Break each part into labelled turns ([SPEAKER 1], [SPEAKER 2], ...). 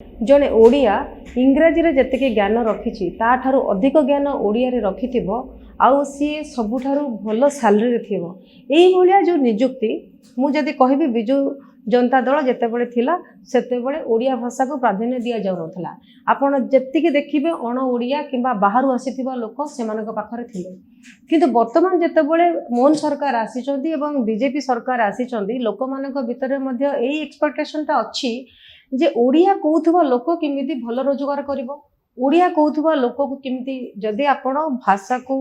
[SPEAKER 1] जड़े ओडिया इंग्राजी रे जतिके ज्ञान रखी ताठारू अधिक ज्ञान ओडिया रे रखिथिबो आउ सी सबुठारू भल सैलरी रे थिबो। एई भलिया जो नियुक्ति मु जदि कहबी बिजु जनता दल जेतेबेले थिला सेतेबेले ओडिया भाषा को प्राधान्य दिया जाउ नथला। आपण जेतिके देखिबे अण ओडिया किंबा बाहरु आसीथिबा लोक सेमानक पाखरे थिले, किंतु वर्तमान जेतेबेले मोहन सरकार आसीचंदी एवं बीजेपी सरकार आसीचंदी लोकमानक भितरे मध्ये एई एक्सपेक्टेशनटा अछि जे ओडिया कहूथुबा लोक केमिति भल रोजगार करिवो, ओडिया कहूथुबा लोक को केमिति जदि आपण भाषा को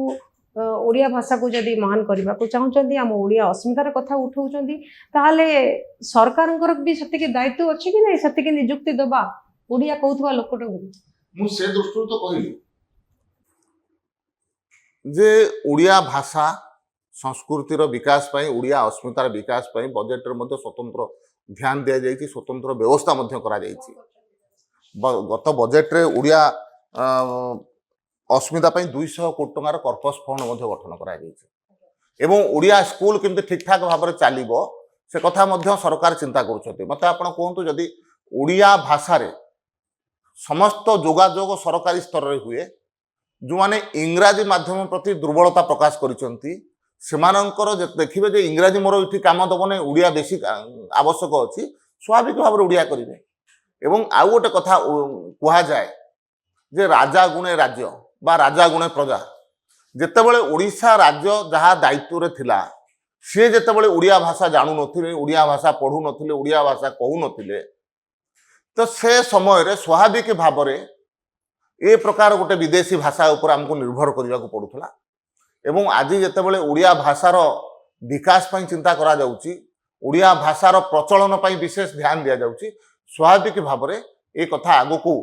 [SPEAKER 1] ओडिया भाषा को जदि महान करबा को चाहउचंदी आम ओडिया अस्मितार कथा उठाउचंदी ताहाले सरकारंकर भी सतिके दायित्व अछि कि नै सतिके नियुक्ति दबा ओडिया कहूथुबा लोकटा
[SPEAKER 2] मु से दृष्टि तो कहली जे ओडिया भाषा संस्कृतिर विकास पई ओडिया अस्मितार विकास पई बजेट रे मध्ये स्वतंत्र ध्यान दिया जाइछि, स्वतंत्र व्यवस्था मध्ये करा जाइछि। गत बजेट रे ओडिया अस्मिता पई 200 कोटी टंकार कर्पस फंड मध्ये गठन करा जाइछि एवं ओडिया स्कूल केमते ठीक ठाक भाव में चलिबो से कथा मध्ये सरकार चिंता करूछथि। मते आपण कहंतु जदि ओडिया भाषा रे समस्त जोगाजोग सरकारी स्तर रे हुए जो माने इंग्राजी माध्यम प्रति दुर्बलता प्रकाश करिसंती सेमानंकर देखिबे जे इंग्राजी मोर इठी काम दबने ओडिया बेसी आवश्यक अछि स्वाभाविक भाव रे ओडिया करिवे। एवं आउ गोटे कथा कुहा जाय जे राजा गुणे राज्य बा राजा गुणे प्रजा। जेतेबेले ओडिशा राज्य जहा दायित्व रे थिला से जेतेबेले ओडिया भाषा जानु नथिले, ओडिया भाषा पढु नथिले, ओडिया भाषा कहू नथिले, तो से समय रे स्वाभाविक भाव रे ए प्रकार गोटे विदेशी भाषा ऊपर हमको निर्भर करने को पड़ूला। एवं आज जितेबाला ओडिया भाषार विकास पई चिंता करा जाउची, ओडिया भाषार प्रचलन पई विशेष ध्यान दिया जाउची, स्वाभाविक भाव रे ए कथा आगो को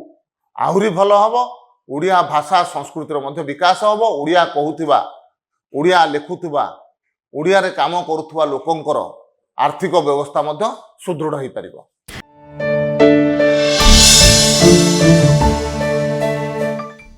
[SPEAKER 2] आहुरी भल हबो। ओडिया भाषा संस्कृतिर मध्ये विकास हबो। ओडिया कहूथिबा, ओडिया लेखुथिबा, ओडिया रे काम करूथिबा लोकंकर आर्थिक व्यवस्था मध्ये सुदृढ़ होई परिबो।